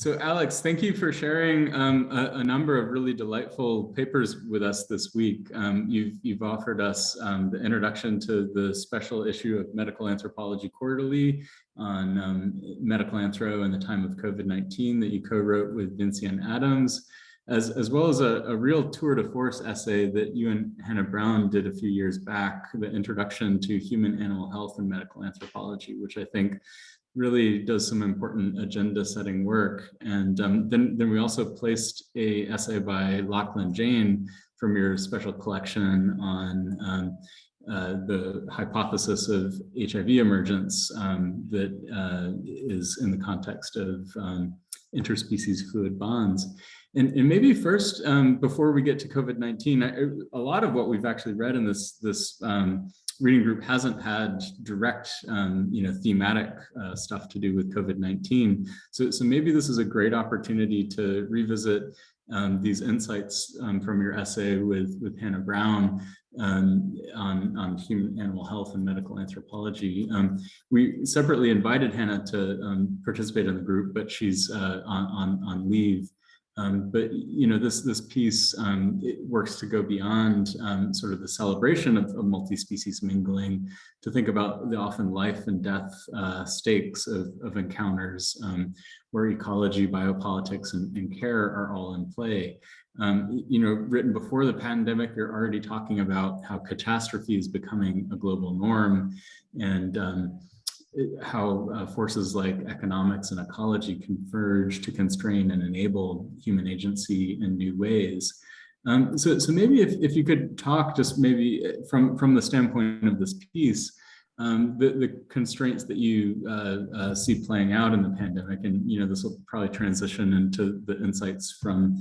So Alex, thank you for sharing a number of really delightful papers with us this week. You've offered us the introduction to the special issue of Medical Anthropology Quarterly on medical anthro in the time of COVID-19 that you co-wrote with Nading and Adams, as well as a real tour de force essay that you and Hannah Brown did a few years back, the Introduction to Human Animal Health and Medical Anthropology, which I think really does some important agenda setting work. And then we also placed a essay by Lochlann Jain from your special collection on the hypothesis of HIV emergence that is in the context of interspecies fluid bonds. And maybe first, before we get to COVID-19, a lot of what we've actually read in this reading group hasn't had direct, thematic stuff to do with COVID-19. So maybe this is a great opportunity to revisit these insights from your essay with Hannah Brown on human animal health and medical anthropology. We separately invited Hannah to participate in the group, but she's on leave. But this piece it works to go beyond sort of the celebration of multi-species mingling to think about the often life and death stakes of encounters where ecology, biopolitics, and care are all in play. Written before the pandemic, you're already talking about how catastrophe is becoming a global norm, and how forces like economics and ecology converge to constrain and enable human agency in new ways. So maybe if you could talk just maybe from the standpoint of this piece, the constraints that you see playing out in the pandemic, and this will probably transition into the insights from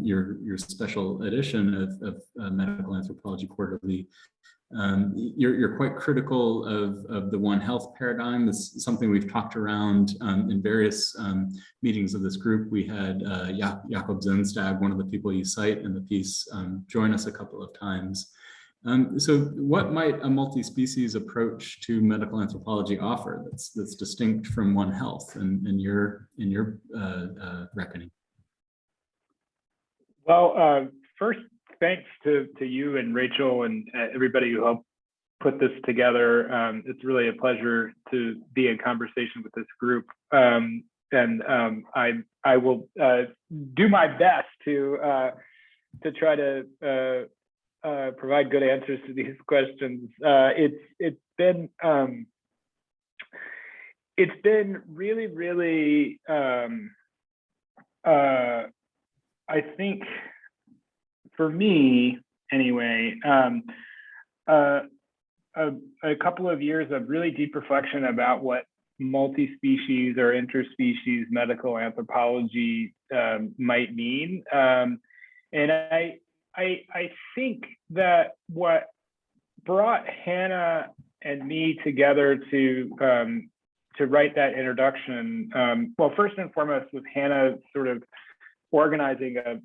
your special edition of Medical Anthropology Quarterly. You're quite critical of the One Health paradigm. This is something we've talked around in various meetings of this group. We had Jakob Zenstag, one of the people you cite in the piece, join us a couple of times. So what might a multi-species approach to medical anthropology offer that's distinct from One Health in your reckoning? Well, first, thanks to you and Rachel and everybody who helped put this together. It's really a pleasure to be in conversation with this group. I will do my best to try to provide good answers to these questions. It's been really, I think, for me, anyway, a couple of years of really deep reflection about what multi-species or interspecies medical anthropology might mean. And I think that what brought Hannah and me together to write that introduction, well, first and foremost, was Hannah sort of organizing a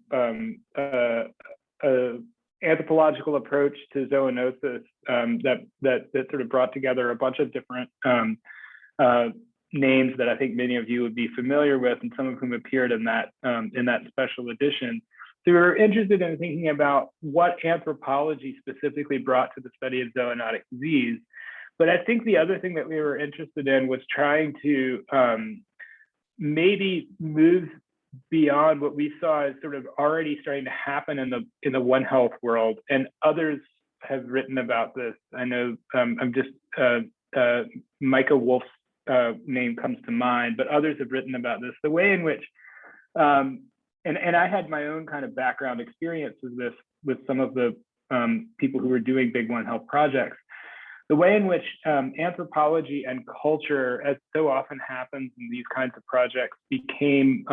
anthropological approach to zoonosis that sort of brought together a bunch of different names that I think many of you would be familiar with, and some of whom appeared in that special edition. So we were interested in thinking about what anthropology specifically brought to the study of zoonotic disease. But I think the other thing that we were interested in was trying to maybe move beyond what we saw as sort of already starting to happen in the One Health world, and others have written about this. I know Micah Wolf's name comes to mind, but others have written about this. The way in which, and I had my own kind of background experience with this with some of the people who were doing big One Health projects. The way in which anthropology and culture, as so often happens in these kinds of projects, became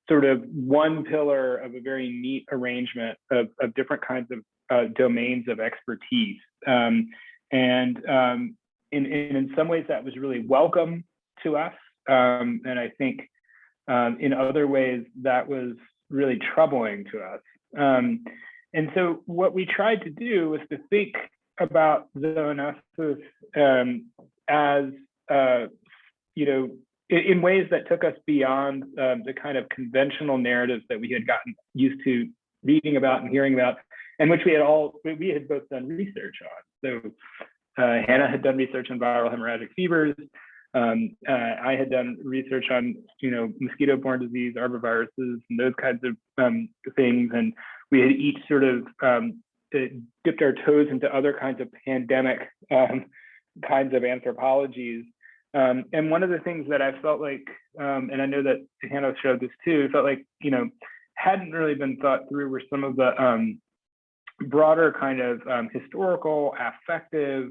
sort of one pillar of a very neat arrangement of different kinds of domains of expertise. And in some ways that was really welcome to us. And I think in other ways that was really troubling to us. And so what we tried to do was to think about zoonosis as in ways that took us beyond the kind of conventional narratives that we had gotten used to reading about and hearing about, and which we had both done research on. So Hannah had done research on viral hemorrhagic fevers. I had done research on, mosquito-borne disease, arboviruses, and those kinds of things. And we had each sort of dipped our toes into other kinds of pandemic kinds of anthropologies. And one of the things that I felt like, and I know that Hannah showed this too, felt like, hadn't really been thought through were some of the broader kind of historical, affective,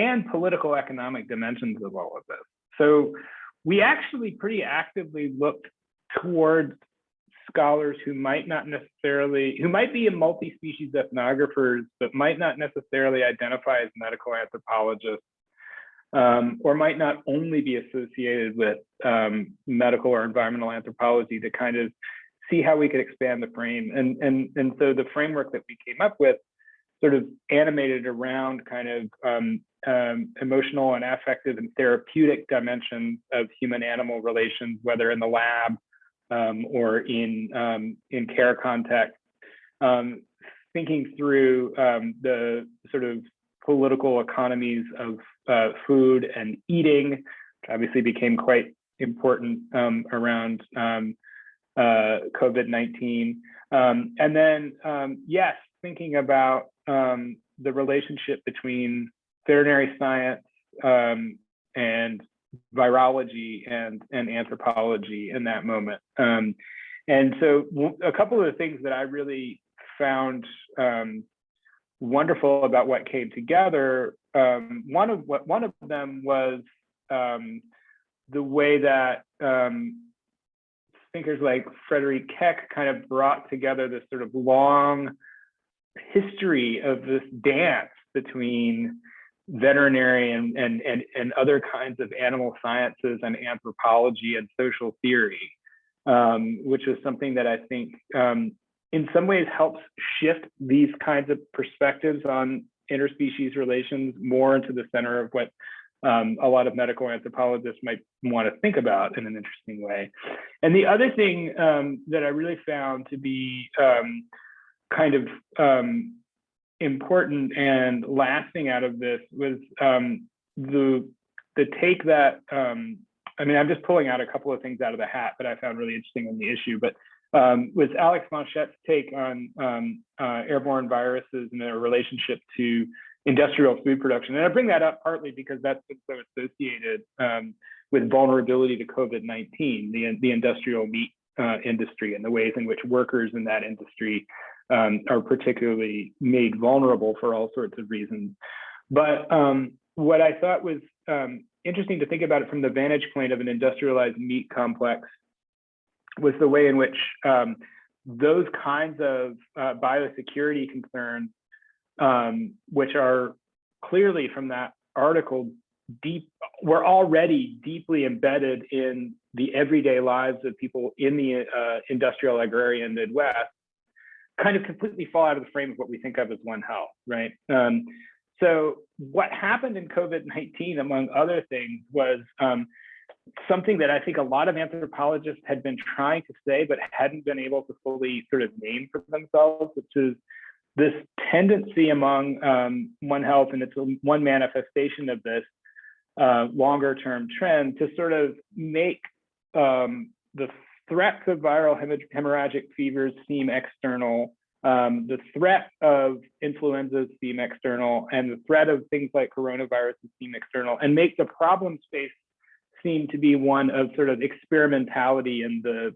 and political economic dimensions of all of this. So we actually pretty actively looked towards scholars who might be multi-species ethnographers, but might not necessarily identify as medical anthropologists, or might not only be associated with medical or environmental anthropology, to kind of see how we could expand the frame. And so the framework that we came up with sort of animated around kind of emotional and affective and therapeutic dimensions of human-animal relations, whether in the lab or in care context, thinking through the sort of political economies of food and eating, which obviously became quite important around COVID-19. And then, yes, thinking about the relationship between veterinary science and virology and anthropology in that moment. And so a couple of the things that I really found wonderful about what came together, one of them was the way that thinkers like Frederick Keck kind of brought together this sort of long history of this dance between veterinary and other kinds of animal sciences and anthropology and social theory, which is something that I think in some ways helps shift these kinds of perspectives on interspecies relations more into the center of what a lot of medical anthropologists might want to think about in an interesting way. And the other thing that I really found to be kind of important and lasting out of this was the take that, I mean, I'm just pulling out a couple of things out of the hat that I found really interesting on the issue, but was Alex Nading's take on airborne viruses and their relationship to industrial food production. And I bring that up partly because that's been so associated with vulnerability to COVID-19, the industrial meat industry, and the ways in which workers in that industry are particularly made vulnerable for all sorts of reasons. But what I thought was interesting to think about it from the vantage point of an industrialized meat complex was the way in which those kinds of biosecurity concerns, which are clearly from that article were already deeply embedded in the everyday lives of people in the industrial agrarian Midwest, kind of completely fall out of the frame of what we think of as One Health, right? So what happened in COVID-19, among other things, was something that I think a lot of anthropologists had been trying to say, but hadn't been able to fully sort of name for themselves, which is this tendency among One Health, and it's one manifestation of this longer term trend, to sort of make the threats of viral hemorrhagic fevers seem external, the threat of influenzas seem external, and the threat of things like coronaviruses seem external, and make the problem space seem to be one of sort of experimentality in the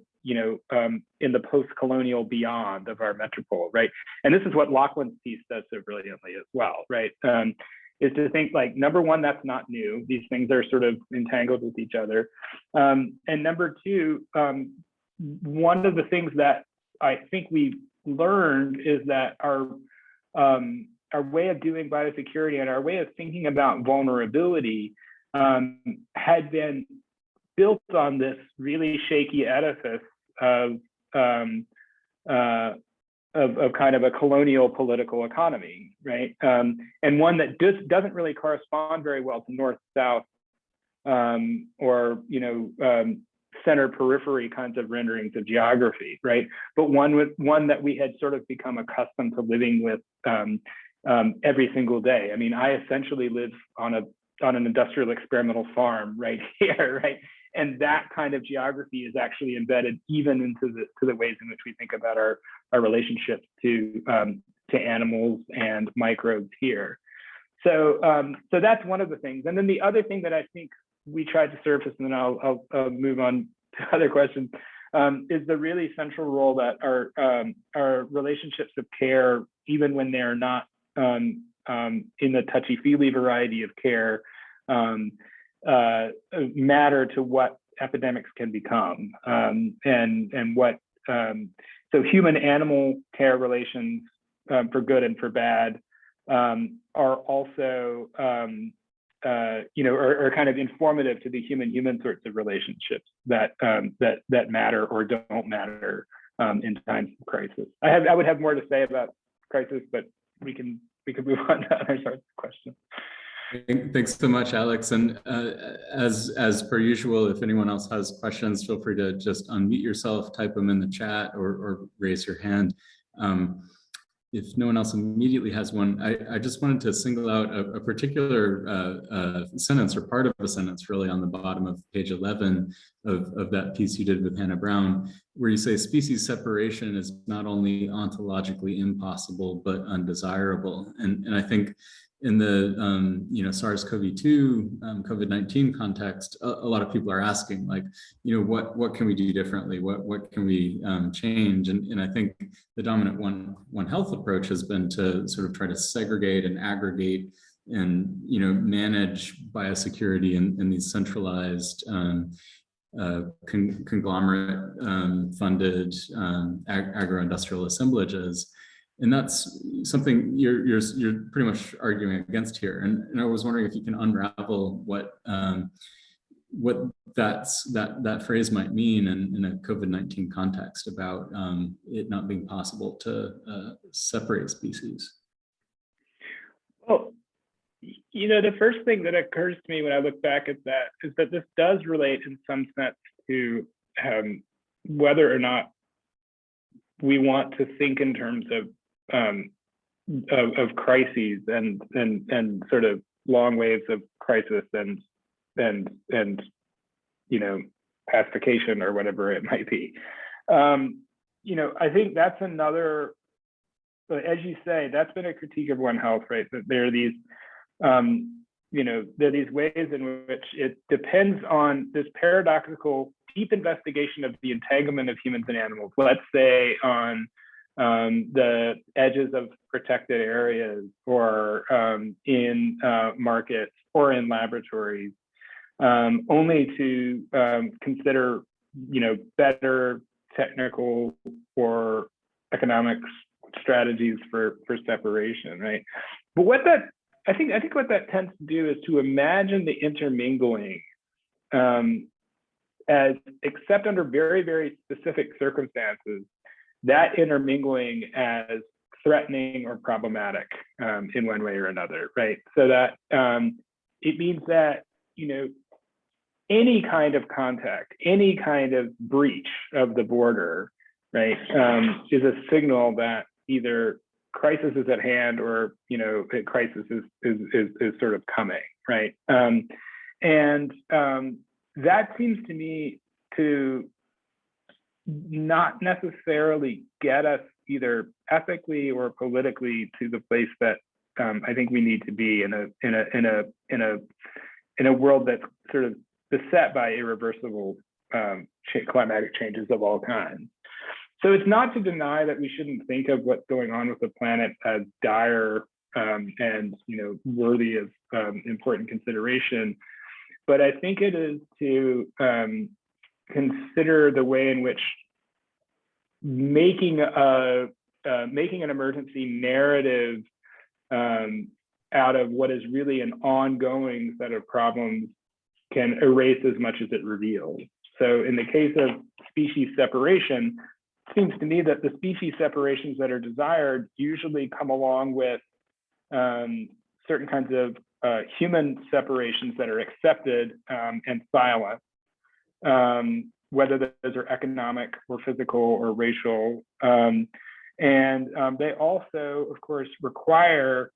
post-colonial beyond of our metropole, right? And this is what Lochlann's piece does so brilliantly as well, right? Is to think like, number one, that's not new. These things are sort of entangled with each other. And number two, one of the things that I think we learned is that our way of doing biosecurity and our way of thinking about vulnerability had been built on this really shaky edifice of kind of a colonial political economy, right? And one that just doesn't really correspond very well to North-South or center periphery kinds of renderings of geography, right? But one that we had sort of become accustomed to living with every single day. I mean, I essentially live on an industrial experimental farm right here, right? And that kind of geography is actually embedded even into the ways in which we think about our relationships to animals and microbes here. So that's one of the things. And then the other thing that I think we tried to surface, and then I'll move on to other questions, is the really central role that our relationships of care, even when they're not in the touchy-feely variety of care, matter to what epidemics can become, and what so human-animal care relations, for good and for bad, are also are kind of informative to the human-human sorts of relationships that matter or don't matter in times of crisis. I would have more to say about crisis, but we can move on to other sorts of questions. Thanks so much, Alex. And as per usual, if anyone else has questions, feel free to just unmute yourself, type them in the chat, or raise your hand. If no one else immediately has one, I just wanted to single out a particular sentence, or part of a sentence really, on the bottom of page 11 of that piece you did with Hannah Brown, where you say species separation is not only ontologically impossible, but undesirable. And I think in the SARS-CoV-2, COVID-19 context, a lot of people are asking, like, what can we do differently? What can we change? And I think the dominant One Health approach has been to sort of try to segregate and aggregate and manage biosecurity in these centralized conglomerate funded agro-industrial assemblages. And that's something you're pretty much arguing against here. And I was wondering if you can unravel what that phrase might mean in a COVID-19 context about it not being possible to separate species. Well, the first thing that occurs to me when I look back at that is that this does relate in some sense to whether or not we want to think in terms of crises and sort of long waves of crisis and pacification or whatever it might be. I think that's another, as you say, that's been a critique of One Health, right? That there are these there are these ways in which it depends on this paradoxical deep investigation of the entanglement of humans and animals, let's say on the edges of protected areas, or in markets, or in laboratories, only to consider better technical or economic strategies for separation, right? But I think what that tends to do is to imagine the intermingling as, except under very, very specific circumstances, that intermingling as threatening or problematic in one way or another, right? So that it means that any kind of contact, any kind of breach of the border, right, is a signal that either crisis is at hand or crisis is sort of coming, right? And that seems to me to not necessarily get us either ethically or politically to the place that I think we need to be in a world that's sort of beset by irreversible climatic changes of all kinds. So it's not to deny that we shouldn't think of what's going on with the planet as dire and worthy of important consideration, but I think it is to consider the way in which making an emergency narrative out of what is really an ongoing set of problems can erase as much as it reveals. So in the case of species separation, it seems to me that the species separations that are desired usually come along with certain kinds of human separations that are accepted and silent, whether those are economic or physical or racial. And they also, of course, require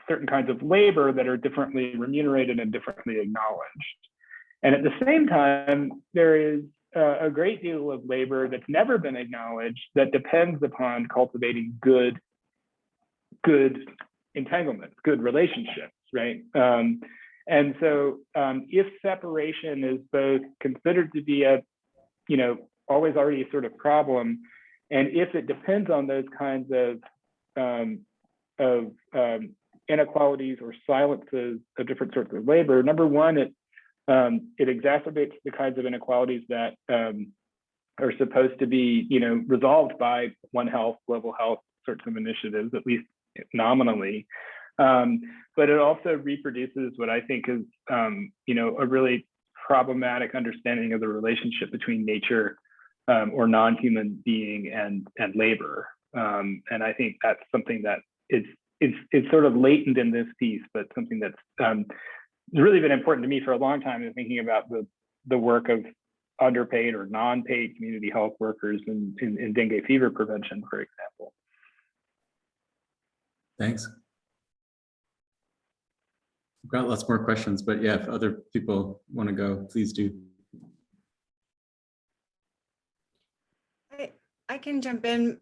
certain kinds of labor that are differently remunerated and differently acknowledged. And at the same time, there is a great deal of labor that's never been acknowledged that depends upon cultivating good entanglements, good relationships, right? And so if separation is both considered to be a, always already a sort of problem, and if it depends on those kinds of inequalities or silences of different sorts of labor, number one, it exacerbates the kinds of inequalities that are supposed to be, resolved by One Health, global health sorts of initiatives, at least nominally. But it also reproduces what I think is, a really problematic understanding of the relationship between nature or non-human being and labor. And I think that's something that it's sort of latent in this piece, but something that's really been important to me for a long time in thinking about the work of underpaid or non-paid community health workers in dengue fever prevention, for example. Thanks. We've got lots more questions, but yeah, if other people want to go, please do. I can jump in.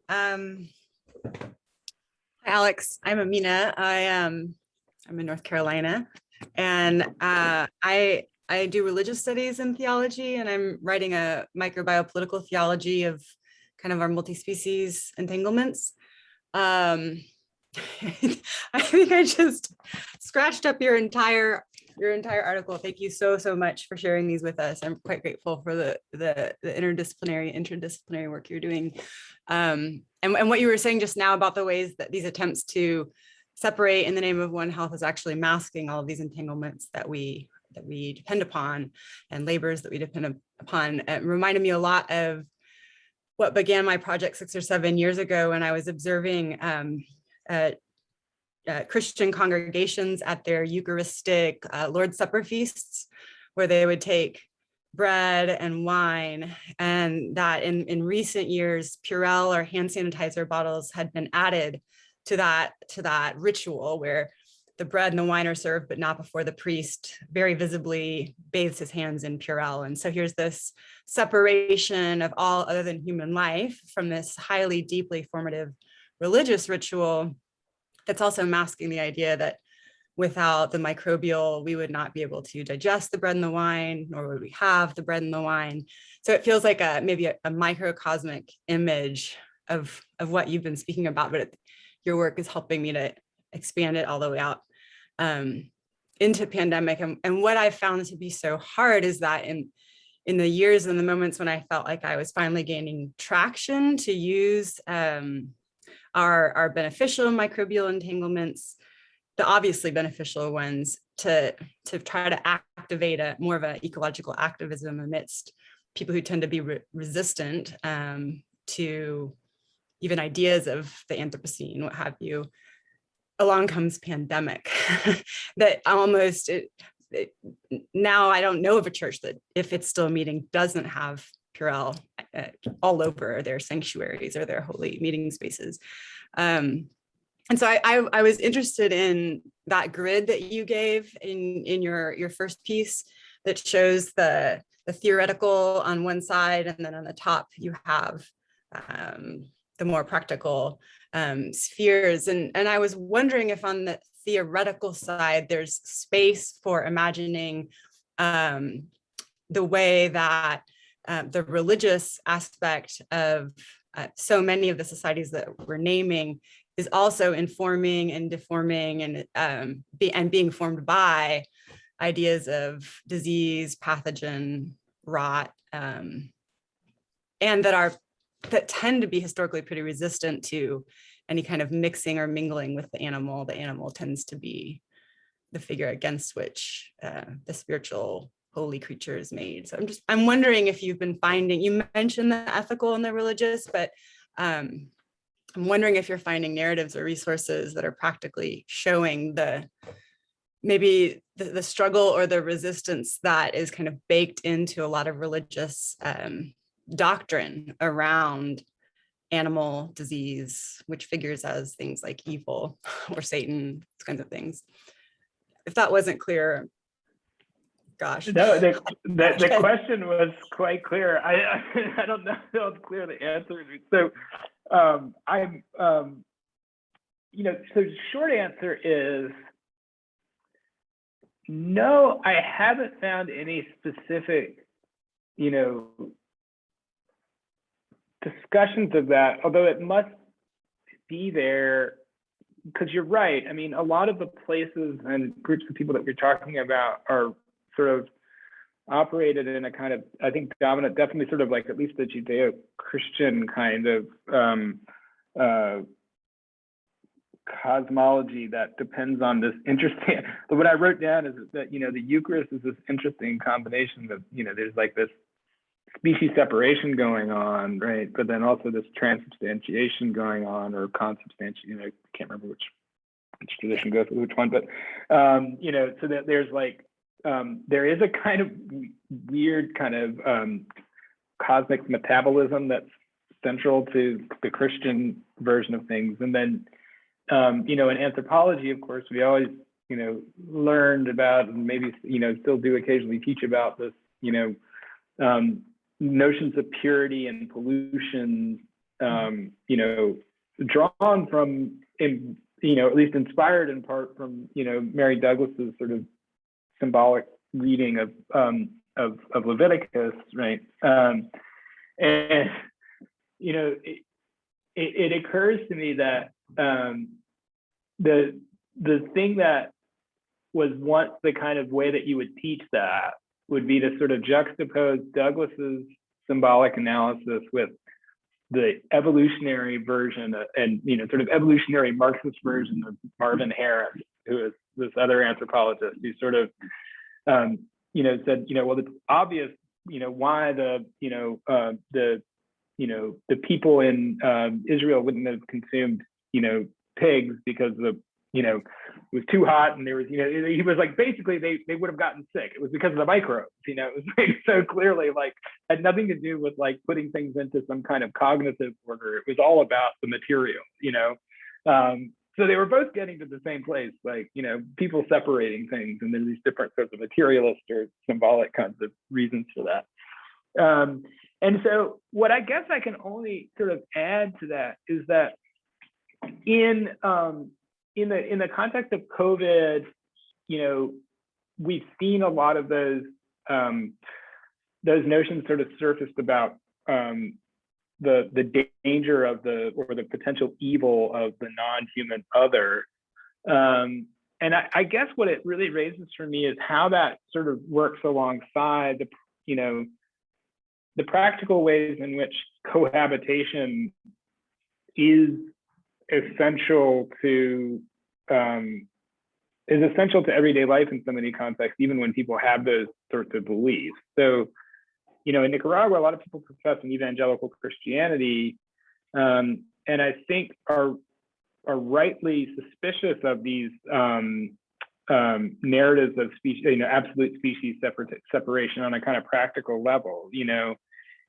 Alex, I'm Amina. I'm in North Carolina, and I do religious studies and theology, and I'm writing a microbiopolitical theology of kind of our multi-species entanglements. I think I just scratched up your entire article. Thank you so much for sharing these with us. I'm quite grateful for the interdisciplinary work you're doing. And what you were saying just now about the ways that these attempts to separate in the name of One Health is actually masking all of these entanglements that we depend upon and labors that we depend upon. It reminded me a lot of what began my project 6 or 7 years ago when I was observing Christian congregations at their Eucharistic Lord's Supper feasts, where they would take bread and wine, and that in recent years, Purell or hand sanitizer bottles had been added to that ritual where the bread and the wine are served, but not before the priest very visibly bathes his hands in Purell. And so here's this separation of all other than human life from this highly, deeply formative religious ritual that's also masking the idea that without the microbial, we would not be able to digest the bread and the wine, nor would we have the bread and the wine. So it feels like maybe a microcosmic image of what you've been speaking about, but your work is helping me to expand it all the way out into pandemic. And what I found to be so hard is that in the years and the moments when I felt like I was finally gaining traction to use our beneficial microbial entanglements, the obviously beneficial ones, to try to activate more of an ecological activism amidst people who tend to be resistant to even ideas of the Anthropocene, what have you. Along comes pandemic that almost now I don't know of a church that, if it's still meeting, doesn't have Purell all over their sanctuaries or their holy meeting spaces. And so I was interested in that grid that you gave in your first piece that shows the theoretical on one side, and then on the top you have the more practical spheres. And I was wondering if on the theoretical side, there's space for imagining the way that the religious aspect of so many of the societies that we're naming is also informing and deforming and being formed by ideas of disease, pathogen, rot, and that tend to be historically pretty resistant to any kind of mixing or mingling with the animal. The animal tends to be the figure against which the spiritual holy creature is made. So I'm wondering if you've been finding, you mentioned the ethical and the religious, but I'm wondering if you're finding narratives or resources that are practically showing maybe the struggle or the resistance that is kind of baked into a lot of religious doctrine around animal disease, which figures as things like evil or Satan, these kinds of things. If that wasn't clear, gosh. No, the question was quite clear. I don't know how clear the answer is. So I'm, so the short answer is no, I haven't found any specific, discussions of that, although it must be there, because you're right. I mean, a lot of the places and groups of people that we're talking about are sort of operated in a kind of, I think, dominant, definitely sort of like at least the Judeo-Christian kind of cosmology that depends on this interesting, but what I wrote down is that, the Eucharist is this interesting combination of, there's like this species separation going on, right? But then also this transubstantiation going on, or consubstantiation, I can't remember which tradition goes with which one, but, so that there's like, there is a kind of weird kind of cosmic metabolism that's central to the Christian version of things. And then, in anthropology, of course, we always, learned about, and maybe, still do occasionally teach about this, notions of purity and pollution, drawn from, at least inspired in part from, Mary Douglas's sort of symbolic reading of Leviticus, right? And it occurs to me that the thing that was once the kind of way that you would teach that would be to sort of juxtapose Douglas's symbolic analysis with the evolutionary version and sort of evolutionary Marxist version of Marvin Harris, who is this other anthropologist who sort of said, well, it's obvious, why the people in Israel wouldn't have consumed, pigs, because it was too hot, and there was, he was like, basically they would have gotten sick. It was because of the microbes, it was like, so clearly like had nothing to do with like putting things into some kind of cognitive order. It was all about the material, so they were both getting to the same place, like, people separating things, and there's these different sorts of materialist or symbolic kinds of reasons for that. And so what I guess I can only sort of add to that is that in the context of COVID, we've seen a lot of those notions sort of surfaced about the danger of or the potential evil of the non-human other. And I guess what it really raises for me is how that sort of works alongside the practical ways in which cohabitation is essential to everyday life in so many contexts, even when people have those sorts of beliefs. So, in Nicaragua, a lot of people profess an evangelical Christianity, and I think are rightly suspicious of these narratives of species, absolute species separation on a kind of practical level,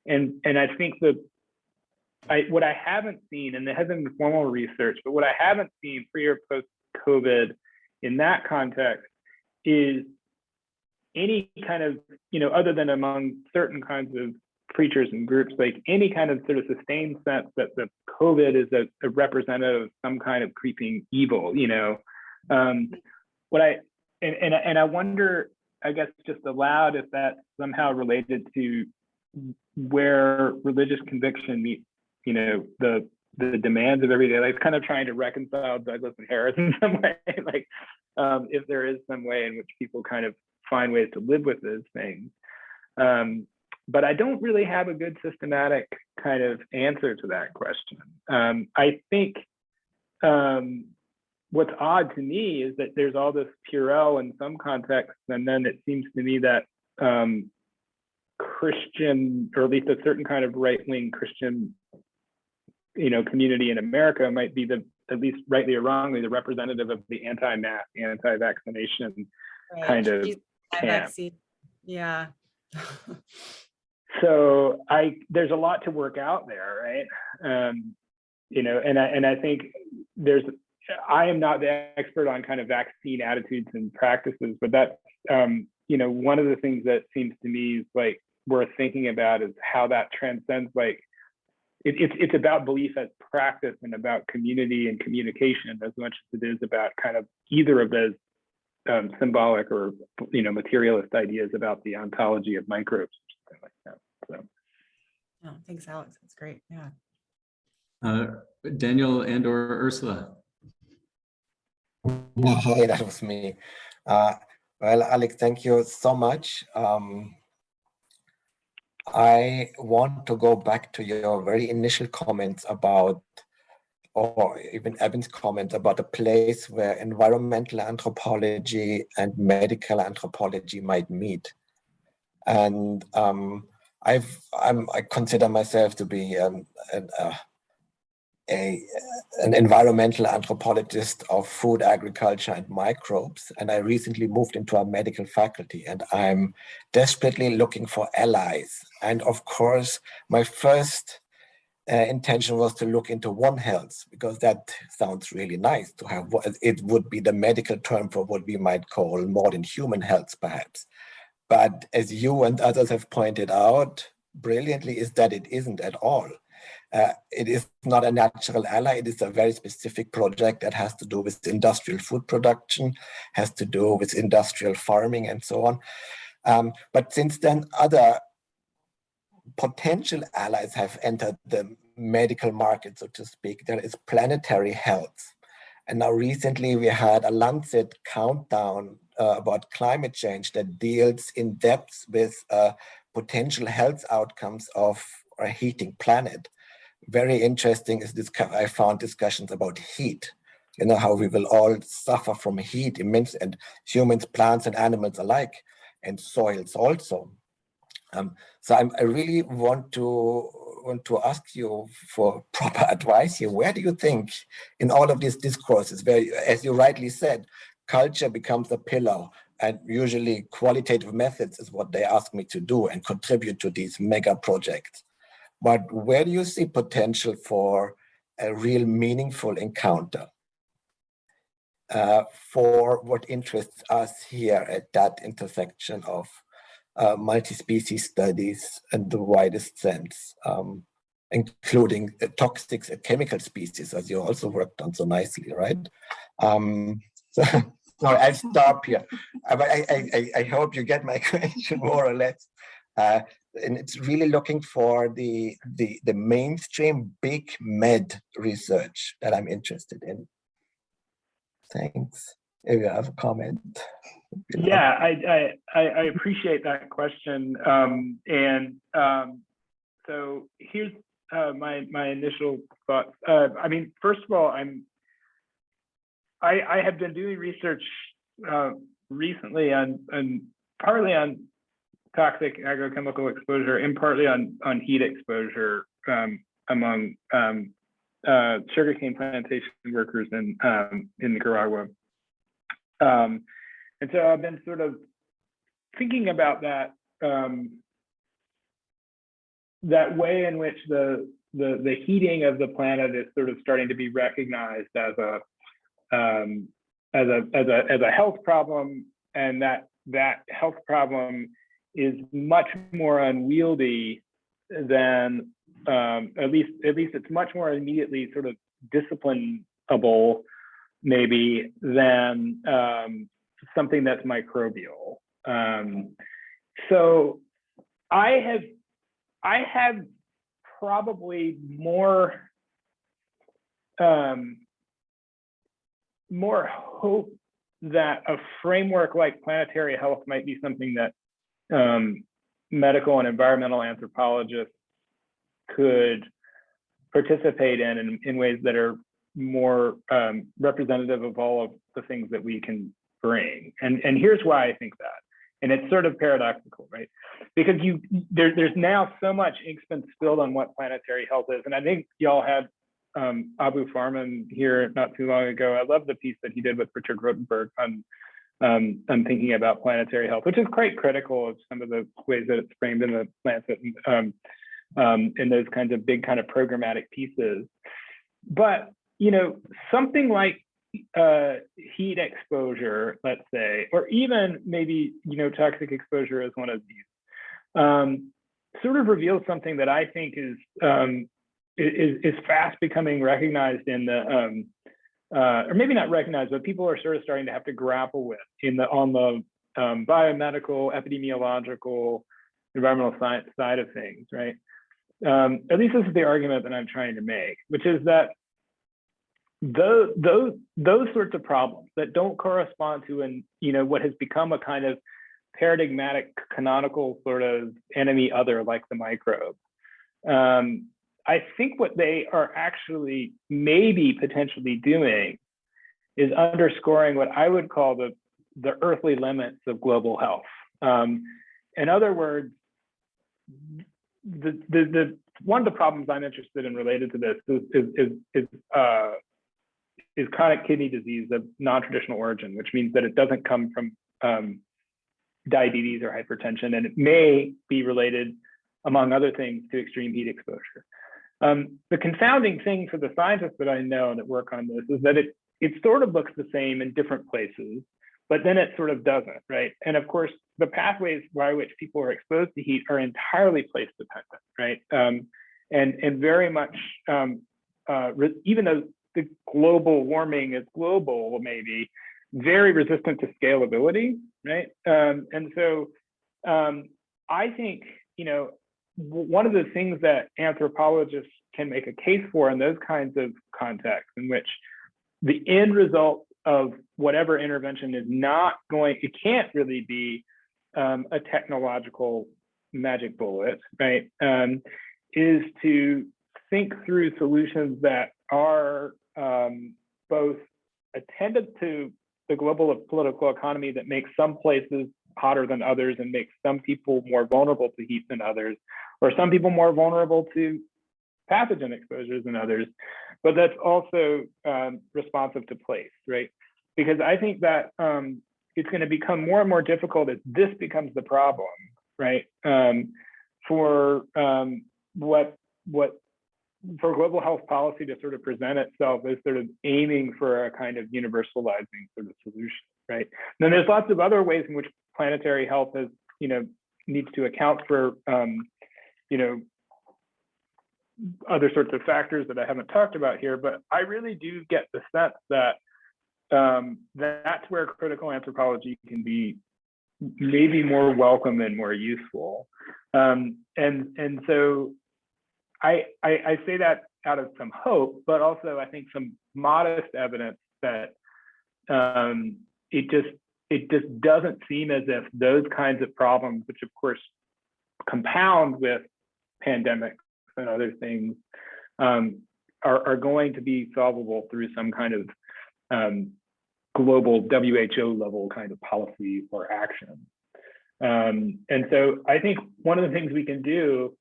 and I think that what I haven't seen, and there hasn't been formal research, but what I haven't seen pre or post COVID in that context is any kind of, other than among certain kinds of preachers and groups, like any kind of sort of sustained sense that the COVID is a representative of some kind of creeping evil, what I wonder, I guess, just aloud, if that's somehow related to where religious conviction meets, the demands of everyday life, kind of trying to reconcile Douglas and Harris in some way, like if there is some way in which people kind of find ways to live with those things. But I don't really have a good systematic kind of answer to that question. I think what's odd to me is that there's all this Purell in some contexts, and then it seems to me that Christian, or at least a certain kind of right-wing Christian community in America might be at least rightly or wrongly, the representative of the anti-mask, anti-vaccination kind of camp. Yeah. So there's a lot to work out there, right? And I think I am not the expert on kind of vaccine attitudes and practices, but that's one of the things that seems to me is like worth thinking about is how that transcends, like it's about belief as practice and about community and communication as much as it is about kind of either of those symbolic or materialist ideas about the ontology of microbes or something like that. So. Oh, thanks, Alex. That's great. Yeah. Daniel and/or Ursula. Hi, that was me. Well, Alex, thank you so much. I want to go back to your very initial comments about, or even Evan's comment about a place where environmental anthropology and medical anthropology might meet. And I consider myself to be an environmental anthropologist of food, agriculture, and microbes. And I recently moved into a medical faculty, and I'm desperately looking for allies. And of course, my first intention was to look into One Health, because that sounds really nice to have. It would be the medical term for what we might call modern human health, perhaps. But as you and others have pointed out brilliantly, is that it isn't at all. It is not a natural ally. It is a very specific project that has to do with industrial food production, has to do with industrial farming and so on. But since then, other potential allies have entered the medical market, so to speak. There is Planetary Health. And now recently we had a Lancet countdown about climate change that deals in depth with potential health outcomes of a heating planet. Very interesting is this. I found discussions about heat, how we will all suffer from heat, immense, and humans, plants, and animals alike, and soils also. So I really want to ask you for proper advice here. Where do you think, in all of these discourses, where, as you rightly said, culture becomes a pillar, and usually qualitative methods is what they ask me to do and contribute to these mega projects. But where do you see potential for a real meaningful encounter for what interests us here at that intersection of multi-species studies in the widest sense, including toxic and chemical species, as you also worked on so nicely, right? So I'll stop here. I hope you get my question more or less. And it's really looking for the mainstream big med research that I'm interested in. Thanks. If you have a comment. Yeah, I appreciate that question. So here's my initial thoughts. I mean, first of all, I have been doing research recently on partly on toxic agrochemical exposure and partly on heat exposure among sugarcane plantation workers in Nicaragua. And so I've been sort of thinking about that that way in which the heating of the planet is sort of starting to be recognized as a health problem, and that health problem is much more unwieldy than at least it's much more immediately sort of disciplinable maybe than something that's microbial. So I have probably more hope that a framework like Planetary Health might be something that medical and environmental anthropologists could participate in ways that are more representative of all of the things that we can bring. And here's why I think that. And it's sort of paradoxical, right? Because there's now so much ink's been spilled on what Planetary Health is. And I think y'all had Abu Farman here not too long ago. I love the piece that he did with Richard Rotenberg on thinking about planetary health, which is quite critical of some of the ways that it's framed in the Lancet in those kinds of big kind of programmatic pieces. But, you know, something like heat exposure, let's say, or even maybe, you know, toxic exposure as one of these, sort of reveals something that I think is fast becoming recognized in the, or maybe not recognized, but people are sort of starting to have to grapple with on the biomedical, epidemiological, environmental science side of things, right? At least this is the argument that I'm trying to make, which is that those sorts of problems that don't correspond to what has become a kind of paradigmatic canonical sort of enemy other like the microbe. I think what they are actually maybe potentially doing is underscoring what I would call the earthly limits of global health. In other words, the one of the problems I'm interested in related to this is chronic kidney disease of non-traditional origin, which means that it doesn't come from diabetes or hypertension, and it may be related, among other things, to extreme heat exposure. The confounding thing for the scientists that I know that work on this is that it sort of looks the same in different places, but then it sort of doesn't, right? And of course, the pathways by which people are exposed to heat are entirely place dependent, right? And very much, even though the global warming is global, maybe very resistant to scalability, right? And so I think, you know, one of the things that anthropologists can make a case for in those kinds of contexts in which the end result of whatever intervention is not going, it can't really be a technological magic bullet, right? Is to think through solutions that are both attentive to the global political economy that makes some places hotter than others and makes some people more vulnerable to heat than others, or some people more vulnerable to pathogen exposures than others, but that's also responsive to place, right? Because I think that it's going to become more and more difficult as this becomes the problem, right? For global health policy to sort of present itself as sort of aiming for a kind of universalizing sort of solution, right? Then there's lots of other ways in which planetary health has, you know, needs to account for, you know, other sorts of factors that I haven't talked about here, but I really do get the sense that that's where critical anthropology can be maybe more welcome and more useful. And so I say that out of some hope, but also I think some modest evidence that it just doesn't seem as if those kinds of problems, which of course compound with pandemics and other things, are going to be solvable through some kind of global WHO level kind of policy or action. And so I think one of the things we can do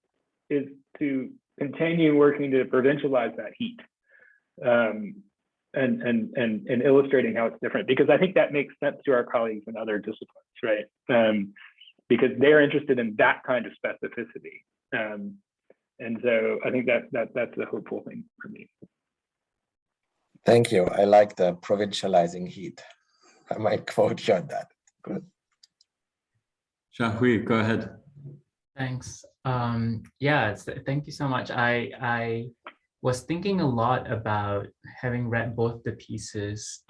is to continue working to provincialize that heat and illustrating how it's different, because I think that makes sense to our colleagues in other disciplines, right? Because they're interested in that kind of specificity. And so I think that's a hopeful thing for me. Thank you. I like the provincializing heat. I might quote you on that. Good. Xiaohui, go ahead. Thanks. Yeah, thank you so much. I was thinking a lot about, having read both the pieces,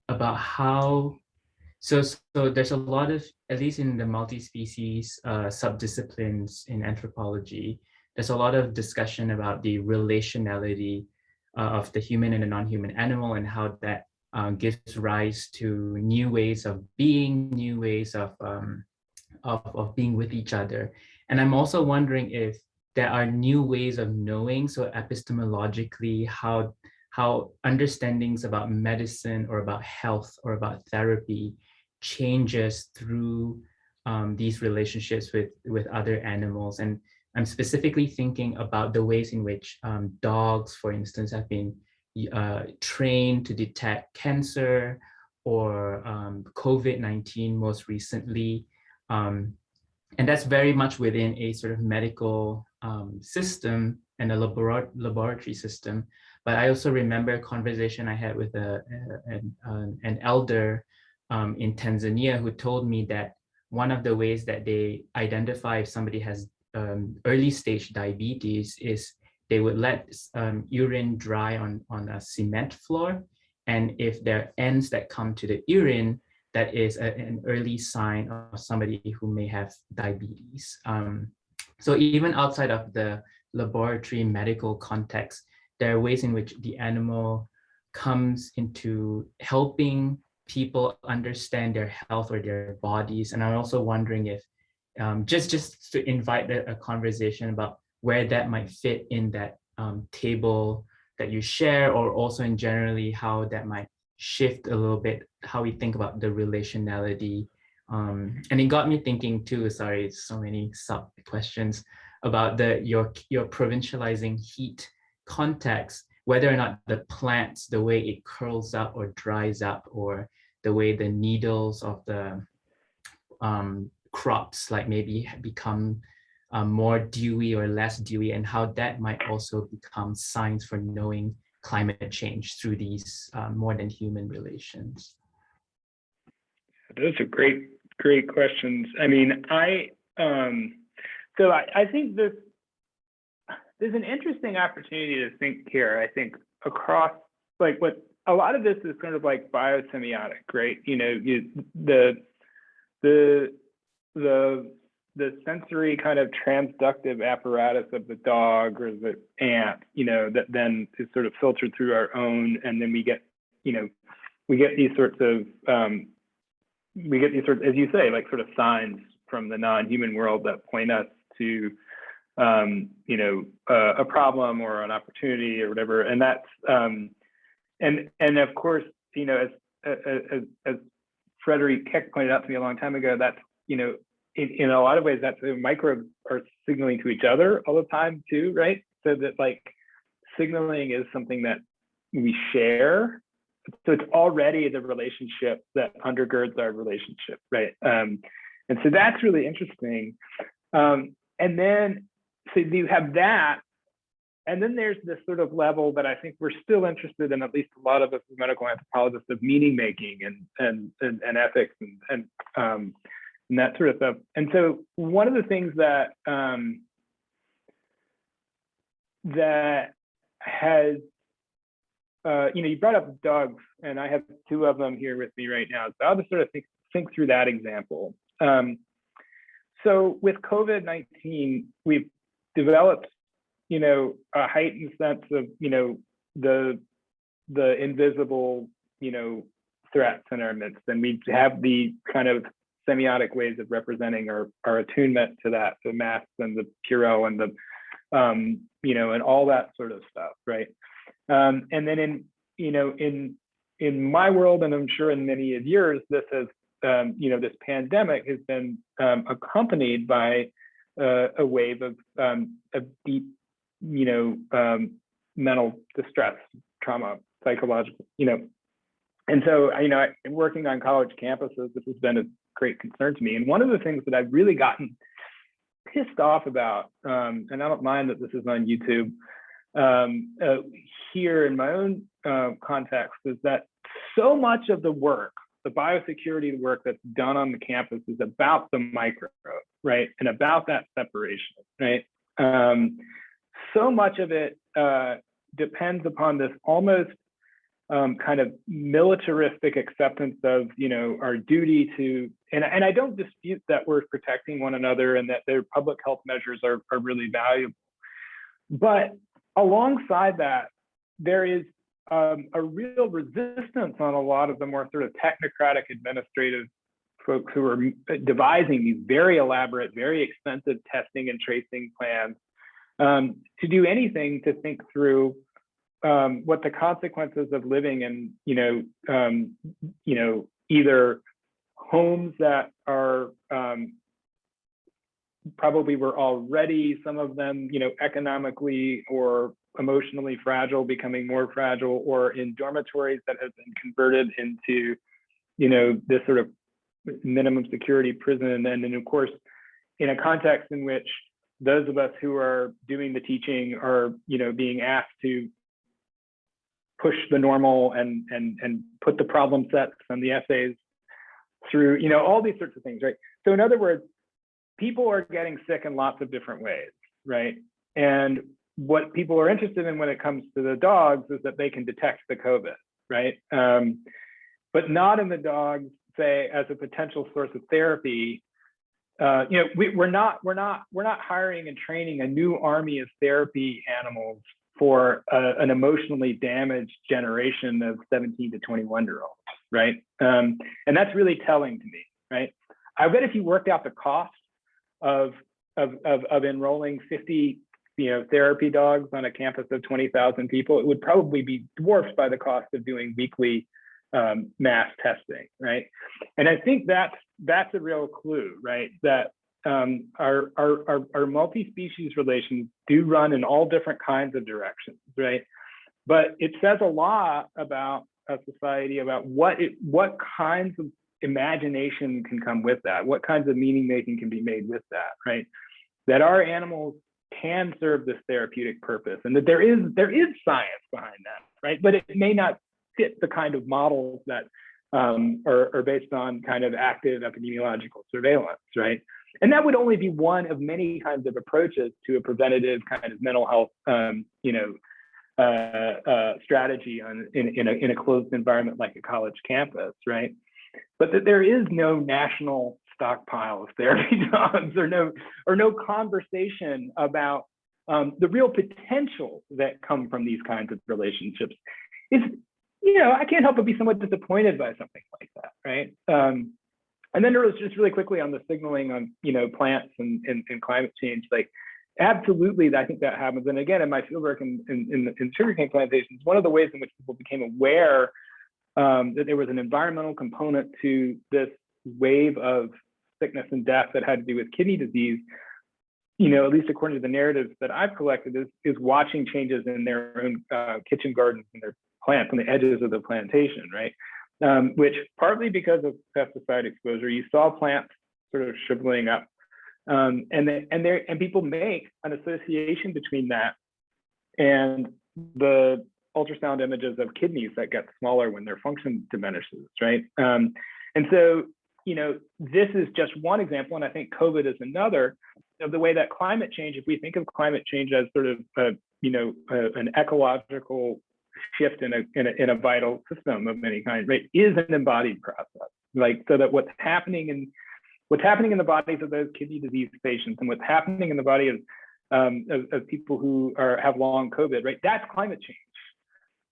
about how, so there's a lot of, at least in the multi-species subdisciplines in anthropology, there's a lot of discussion about the relationality of the human and the non-human animal, and how that gives rise to new ways of being, new ways of being with each other. And I'm also wondering if there are new ways of knowing, so epistemologically, how understandings about medicine or about health or about therapy changes through these relationships with other animals. And I'm specifically thinking about the ways in which dogs, for instance, have been trained to detect cancer or COVID-19 most recently. And that's very much within a sort of medical system and a laboratory system. But I also remember a conversation I had with an elder in Tanzania who told me that one of the ways that they identify if somebody has early stage diabetes is they would let urine dry on a cement floor. And if there are ends that come to the urine, that is an early sign of somebody who may have diabetes. So even outside of the laboratory medical context, there are ways in which the animal comes into helping people understand their health or their bodies. And I'm also wondering if, just to invite a conversation about where that might fit in that table that you share, or also in generally how that might shift a little bit how we think about the relationality. And it got me thinking too, sorry, so many sub questions about your provincializing heat context, whether or not the plants, the way it curls up or dries up, or the way the needles of the crops like maybe become more dewy or less dewy, and how that might also become signs for knowing climate change through these more than human relations. Those are great questions. I mean, I think there's an interesting opportunity to think here. I think across, like, what a lot of this is kind of like biosemiotic, right? You know, the sensory kind of transductive apparatus of the dog or the ant, you know, that then is sort of filtered through our own, and then we get these sorts of, as you say, like sort of signs from the non-human world that point us to, you know, a problem or an opportunity or whatever. And that's, and of course, you know, as Frederick Keck pointed out to me a long time ago, that's, you know, in a lot of ways, that's microbes are signaling to each other all the time too, right? So that, like, signaling is something that we share. So it's already the relationship that undergirds our relationship, right? And so that's really interesting. And then, so you have that, and then there's this sort of level that I think we're still interested in, at least a lot of us as medical anthropologists, of meaning making and ethics and that sort of stuff. And so one of the things that that has, you know, you brought up dogs, and I have two of them here with me right now. So I'll just sort of think through that example. So with COVID-19, we've developed, you know, a heightened sense of, you know, the invisible, you know, threats in our midst, and we have the kind of semiotic ways of representing our attunement to that, the masks and the Purell and the, you know, and all that sort of stuff, right? And then in my world, and I'm sure in many of yours, this has, you know, this pandemic has been accompanied by a wave of deep, you know, mental distress, trauma, psychological, you know. And so, you know, working on college campuses, this has been a great concern to me. And one of the things that I've really gotten pissed off about, and I don't mind that this is on YouTube, here in my own context, is that so much of the work, the biosecurity work that's done on the campus, is about the microbe, right? And about that separation, right? So much of it depends upon this almost kind of militaristic acceptance of, you know, our duty to, and I don't dispute that we're protecting one another and that their public health measures are really valuable. But alongside that, there is a real resistance on a lot of the more sort of technocratic administrative folks who are devising these very elaborate, very expensive testing and tracing plans to do anything to think through what the consequences of living in, you know, either homes that are probably were already, some of them, economically or emotionally fragile, becoming more fragile, or in dormitories that have been converted into, this sort of minimum security prison. And then of course, in a context in which those of us who are doing the teaching are, being asked to push the normal and put the problem sets and the essays through, all these sorts of things, right? So in other words, people are getting sick in lots of different ways, right? And what people are interested in when it comes to the dogs is that they can detect the COVID, right? But not in the dogs, say, as a potential source of therapy. We're not hiring and training a new army of therapy animals for an emotionally damaged generation of 17 to 21-year-olds, right? And that's really telling to me, right? I bet if you worked out the cost of enrolling 50 therapy dogs on a campus of 20,000 people, it would probably be dwarfed by the cost of doing weekly mass testing, right? And I think that's a real clue, right? That our multi-species relations do run in all different kinds of directions, right? But it says a lot about a society, about what kinds of imagination can come with that, what kinds of meaning making can be made with that, right? That our animals can serve this therapeutic purpose, and that there is science behind that, right? But it may not fit the kind of models that are based on kind of active epidemiological surveillance, right? And that would only be one of many kinds of approaches to a preventative kind of mental health, strategy in a closed environment like a college campus, right? But that there is no national stockpile of therapy dogs, or no conversation about the real potential that come from these kinds of relationships. I can't help but be somewhat disappointed by something like that, right? And then there was just really quickly on the signaling on, plants and climate change, like absolutely, I think that happens. And again, in my fieldwork in sugarcane plantations, one of the ways in which people became aware that there was an environmental component to this wave of sickness and death that had to do with kidney disease, at least according to the narratives that I've collected, is watching changes in their own kitchen gardens and their plants on the edges of the plantation, right? Which partly because of pesticide exposure, you saw plants sort of shriveling up, and people make an association between that and the ultrasound images of kidneys that get smaller when their function diminishes, right? And so, this is just one example, and I think COVID is another, of the way that climate change, if we think of climate change as sort of an ecological shift in a vital system of any kind, right, is an embodied process. Like, so that what's happening in the bodies of those kidney disease patients, and what's happening in the body of people who have long COVID, right, that's climate change.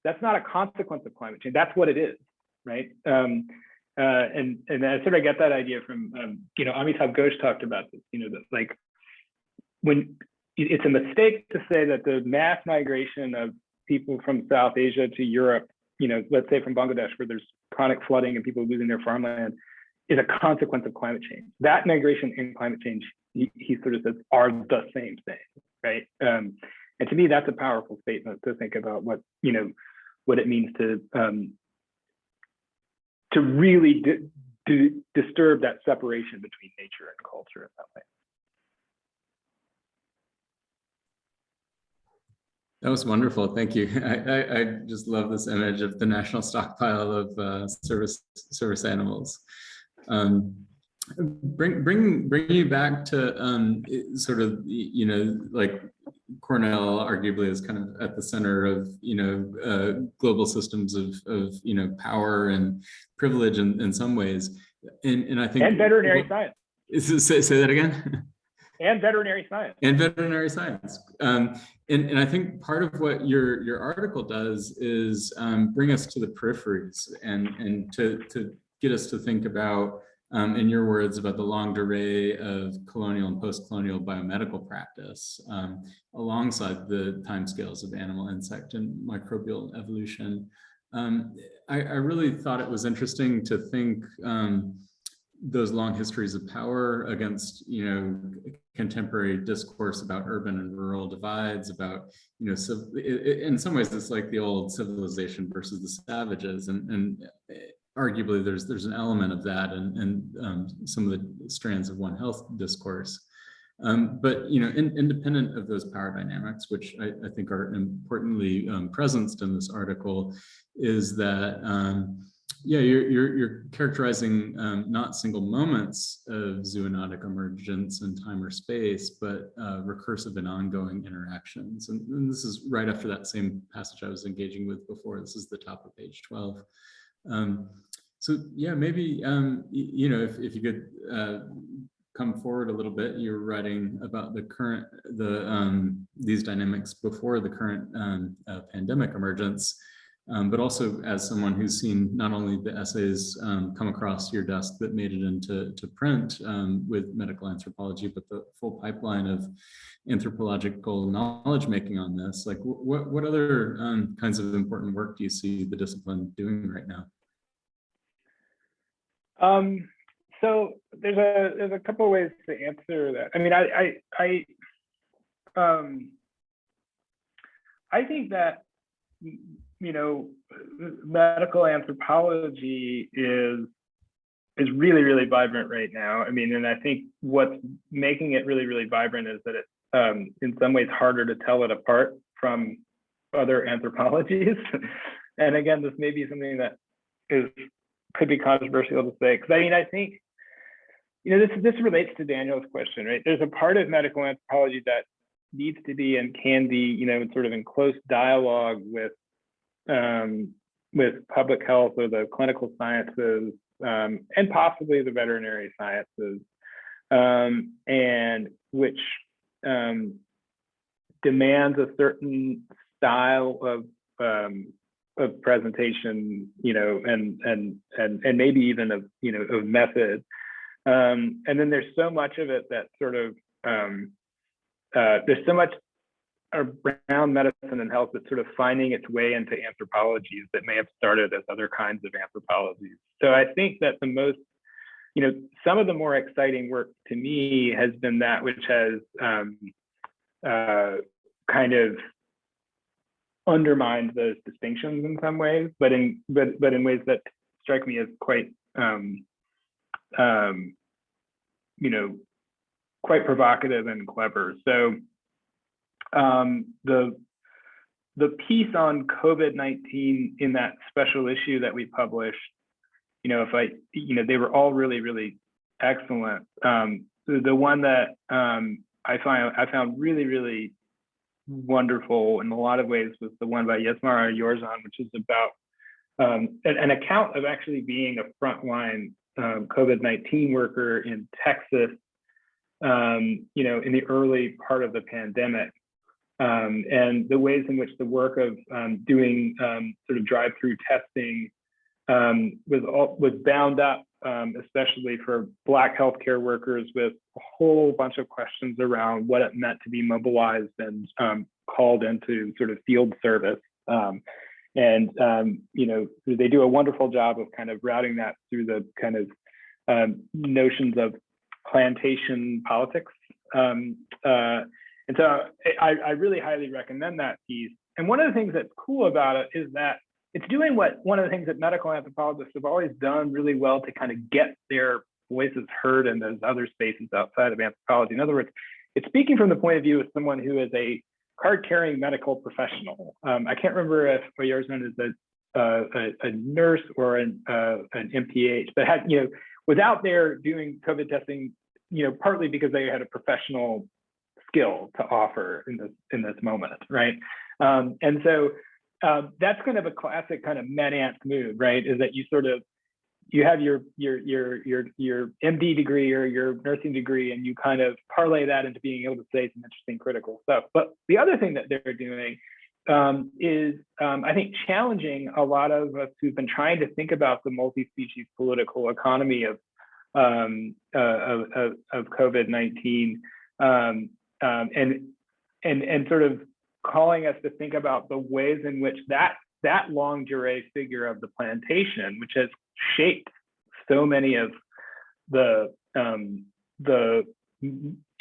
That's not a consequence of climate change. That's what it is, right? And I sort of get that idea from Amitav Ghosh talked about this. That like, when it's a mistake to say that the mass migration of people from South Asia to Europe, let's say from Bangladesh, where there's chronic flooding and people losing their farmland, is a consequence of climate change. That migration and climate change, he sort of says, are the same thing, right? And to me, that's a powerful statement to think about what it means to really disturb that separation between nature and culture in that way. That was wonderful. Thank you. I just love this image of the national stockpile of service animals. Bring you back to sort of, like Cornell arguably is kind of at the center of, global systems of power and privilege in some ways. And I think— And veterinary science. Say that again? And veterinary science. And veterinary science. And I think part of what your article does is bring us to the peripheries and to get us to think about, in your words, about the longue durée of colonial and post-colonial biomedical practice, alongside the timescales of animal, insect, and microbial evolution. I really thought it was interesting to think, those long histories of power against, contemporary discourse about urban and rural divides, about, in some ways it's like the old civilization versus the savages, and arguably there's an element of that and some of the strands of One Health discourse. But independent of those power dynamics, which I think are importantly presenced in this article, is that you're characterizing not single moments of zoonotic emergence in time or space, but recursive and ongoing interactions. And this is right after that same passage I was engaging with before. This is the top of page 12. So yeah, maybe if you could come forward a little bit. You're writing about these dynamics before the current pandemic emergence, but also as someone who's seen not only the essays come across your desk that made it into print with medical anthropology, but the full pipeline of anthropological knowledge making on this. Like, what other kinds of important work do you see the discipline doing right now? So there's a couple of ways to answer that. I mean, I think that medical anthropology is really, really vibrant right now. I mean, and I think what's making it really, really vibrant is that it's in some ways harder to tell it apart from other anthropologies. And again, this may be something that could be controversial to say, because I think this relates to Daniel's question, right? There's a part of medical anthropology that needs to be and can be, sort of in close dialogue with public health or the clinical sciences, and possibly the veterinary sciences, and which demands a certain style of presentation, and maybe even of method. And then there's so much of it that sort of there's so much around medicine and health that's sort of finding its way into anthropologies that may have started as other kinds of anthropologies. So I think that the most, some of the more exciting work to me has been that which has kind of undermined those distinctions in some ways, but in ways that strike me as quite quite provocative and clever. So the piece on COVID-19 in that special issue that we published, they were all really, really excellent. The one that I found really, really wonderful in a lot of ways was the one by Yesmara Yorzan, which is about an account of actually being a frontline COVID-19 worker in Texas, in the early part of the pandemic, and the ways in which the work of doing sort of drive-through testing was bound up, especially for Black healthcare workers, with a whole bunch of questions around what it meant to be mobilized and called into sort of field service. And they do a wonderful job of kind of routing that through the kind of notions of plantation politics. And so I really highly recommend that piece. And one of the things that's cool about it is that it's doing one of the things that medical anthropologists have always done really well to kind of get their voices heard in those other spaces outside of anthropology. In other words, it's speaking from the point of view of someone who is a card-carrying medical professional. I can't remember if Yorzan is a nurse or an MPH, but was out there doing COVID testing, partly because they had a professional skill to offer in this moment, right? And so that's kind of a classic kind of med-ant move, right? Is that you have your MD degree or your nursing degree, and you kind of parlay that into being able to say some interesting critical stuff. But the other thing that they're doing is, I think, challenging a lot of us who've been trying to think about the multi-species political economy of COVID-19, and sort of calling us to think about the ways in which that longue durée figure of the plantation, which has shaped so many of the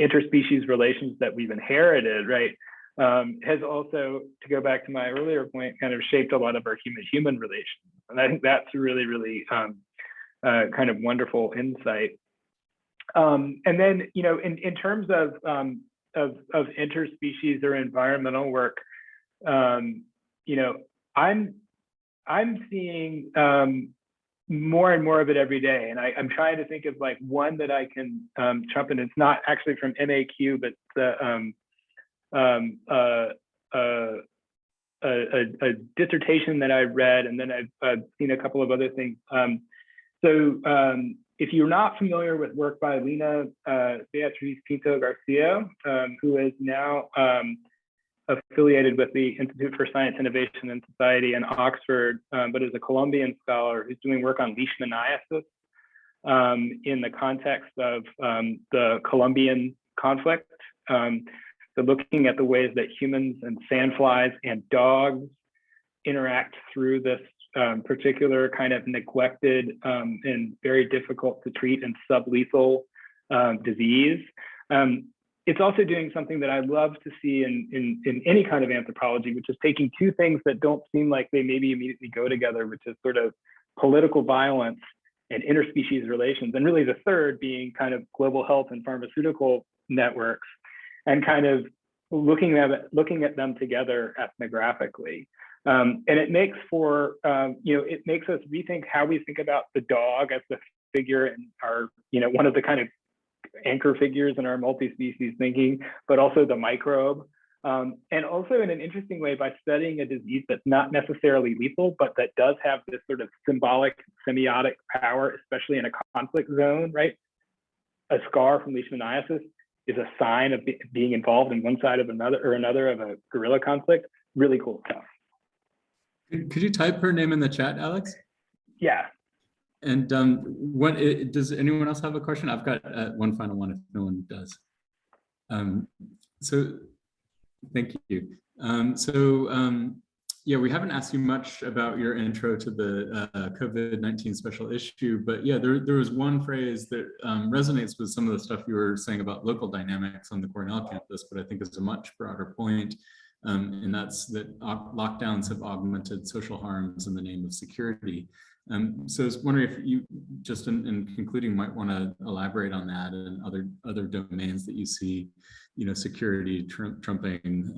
interspecies relations that we've inherited, right, has also, to go back to my earlier point, kind of shaped a lot of our human-human relations. And I think that's a really, really kind of wonderful insight. And then, you know, in terms of interspecies or environmental work, you know, I'm seeing more and more of it every day, and I'm trying to think of like one that I can jump in. It's not actually from MAQ, but a dissertation that I read, and then I've seen a couple of other things. So if you're not familiar with work by Lina Beatriz Pinto Garcia, who is now affiliated with the Institute for Science, Innovation and Society in Oxford, but is a Colombian scholar who's doing work on leishmaniasis in the context of the Colombian conflict. So looking at the ways that humans and sandflies and dogs interact through this particular kind of neglected and very difficult to treat and sublethal disease. It's also doing something that I love to see in any kind of anthropology, which is taking two things that don't seem like they maybe immediately go together, which is sort of political violence and interspecies relations, and really the third being kind of global health and pharmaceutical networks, and kind of looking at them together ethnographically. And it makes for, you know, it makes us rethink how we think about the dog as the figure in our, you know, one of the kind of anchor figures in our multi-species thinking, but also the microbe. And also in an interesting way, by studying a disease that's not necessarily lethal, but that does have this sort of symbolic semiotic power, especially in a conflict zone, right? A scar from leishmaniasis is a sign of being involved in one side of another of a guerrilla conflict. Really cool stuff. Could you type her name in the chat, Alex? Yeah. And does anyone else have a question? I've got one final one if no one does. So thank you. Yeah, we haven't asked you much about your intro to the COVID-19 special issue, but yeah, there was one phrase that resonates with some of the stuff you were saying about local dynamics on the Cornell campus, but I think is a much broader point. And that's that lockdowns have augmented social harms in the name of security. So I was wondering if you, just in concluding, might want to elaborate on that and other domains that you see, you know, security trumping,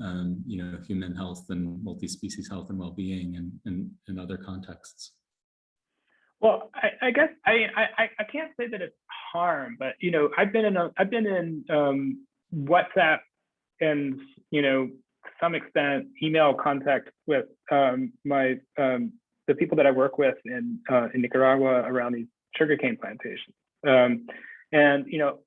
you know, human health and multi-species health and well-being and other contexts. Well, I guess I can't say that it's harm, but you know, I've been in WhatsApp and, you know, to some extent email contact with the people that I work with in Nicaragua around these sugarcane plantations, and you know,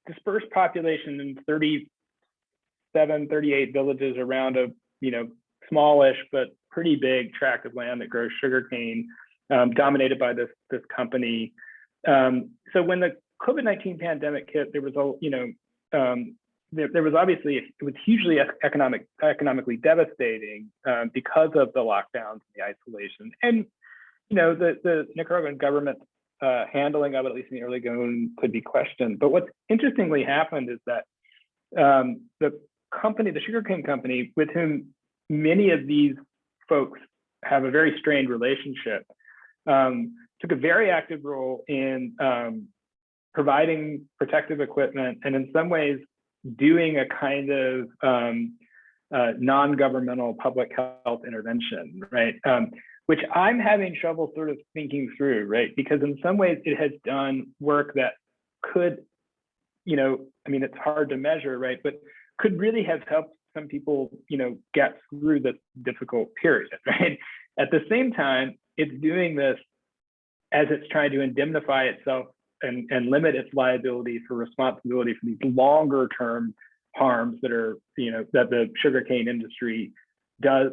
dispersed population in 37, 38 villages around a, you know, smallish but pretty big tract of land that grows sugarcane, dominated by this company. So when the COVID-19 pandemic hit, there was a, you know, there was obviously, it was hugely economically devastating because of the lockdowns and the isolation. And, you know, the Nicaraguan government handling of it, at least in the early going, could be questioned. But what's interestingly happened is that the sugarcane company, with whom many of these folks have a very strained relationship, took a very active role in providing protective equipment, and in some ways doing a kind of non-governmental public health intervention, right? Which I'm having trouble sort of thinking through, right? Because in some ways it has done work that could, you know, I mean, it's hard to measure, right? But could really have helped some people, you know, get through this difficult period, right? At the same time, it's doing this as it's trying to indemnify itself and limit its liability for responsibility for these longer term harms that are, you know, that the sugarcane industry does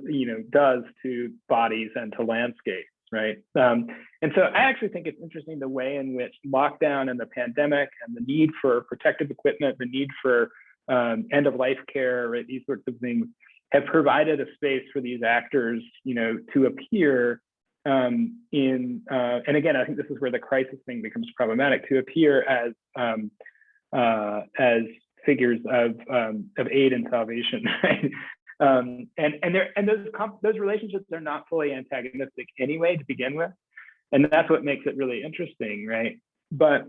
to bodies and to landscapes, right? And so I actually think it's interesting the way in which lockdown and the pandemic and the need for protective equipment, the need for end of life care, right? These sorts of things have provided a space for these actors, you know, to appear and again, I think this is where the crisis thing becomes problematic, to appear as figures of aid and salvation, right? And those relationships are not fully antagonistic anyway to begin with, and that's what makes it really interesting, right? But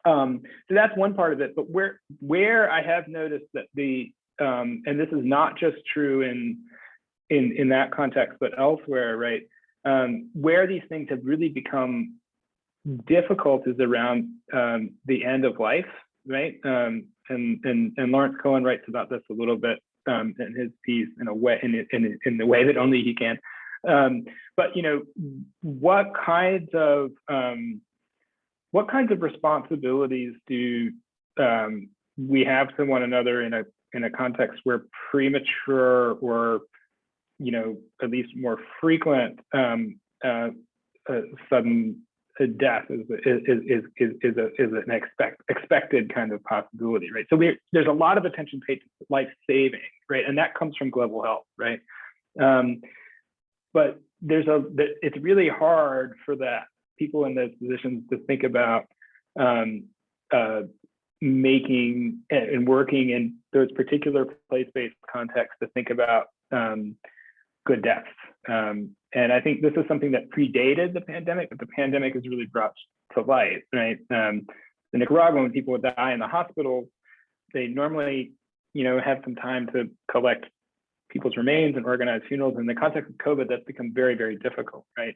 so that's one part of it. But where I have noticed that and this is not just true in that context, but elsewhere, right? Where these things have really become difficult is around the end of life, right? And Lawrence Cohen writes about this a little bit in his piece, in a way, in the way that only he can. But what kinds of responsibilities do we have to one another in a context where premature or at least more frequent sudden death is an expected kind of possibility, right? So there's a lot of attention paid to life saving, right? And that comes from global health, right? But it's really hard for that people in those positions to think about making and working in those particular place-based contexts, to think about good deaths. And I think this is something that predated the pandemic, but the pandemic has really brought to light, right? In Nicaragua, when people would die in the hospital, they normally, have some time to collect people's remains and organize funerals. In the context of COVID, that's become very, very difficult, right?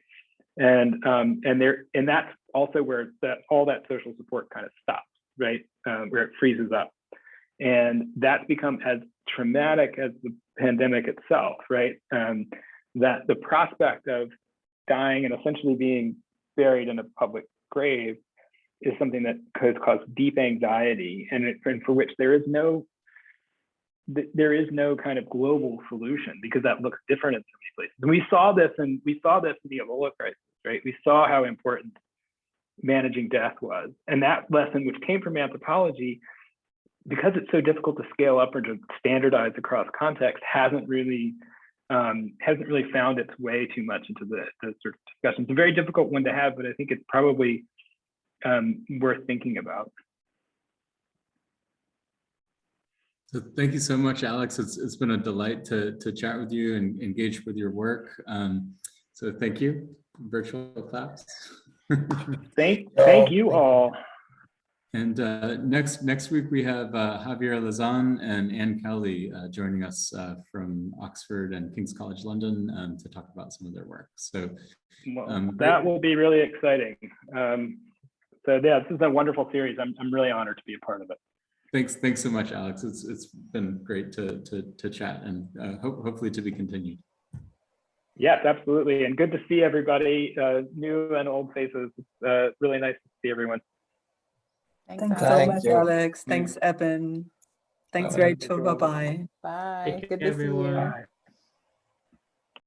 And that's also where all that social support kind of stops, right? Where it freezes up. And that's become as traumatic as the pandemic itself, right? That the prospect of dying and essentially being buried in a public grave is something that could cause deep anxiety, and for which there is no kind of global solution, because that looks different in so many places. And we saw this in the Ebola crisis, right? We saw how important managing death was, and that lesson, which came from anthropology, because it's so difficult to scale up or to standardize across context, hasn't really found its way too much into the sort of discussion. It's a very difficult one to have, but I think it's probably worth thinking about. So thank you so much, Alex. It's been a delight to chat with you and engage with your work. So thank you. Virtual claps. Thank you all. And next week we have Javier Lazan and Anne Kelly joining us from Oxford and King's College London to talk about some of their work. So that will be really exciting. So yeah, this is a wonderful series. I'm really honored to be a part of it. Thanks so much, Alex. It's been great to chat, and hopefully to be continued. Yes, absolutely, and good to see everybody, new and old faces. It's really nice to see everyone. Thanks so much, Alex. Thanks, Evan. Thanks, Rachel. Bye-bye. Bye. Take Good care, to see you. everyone. Bye.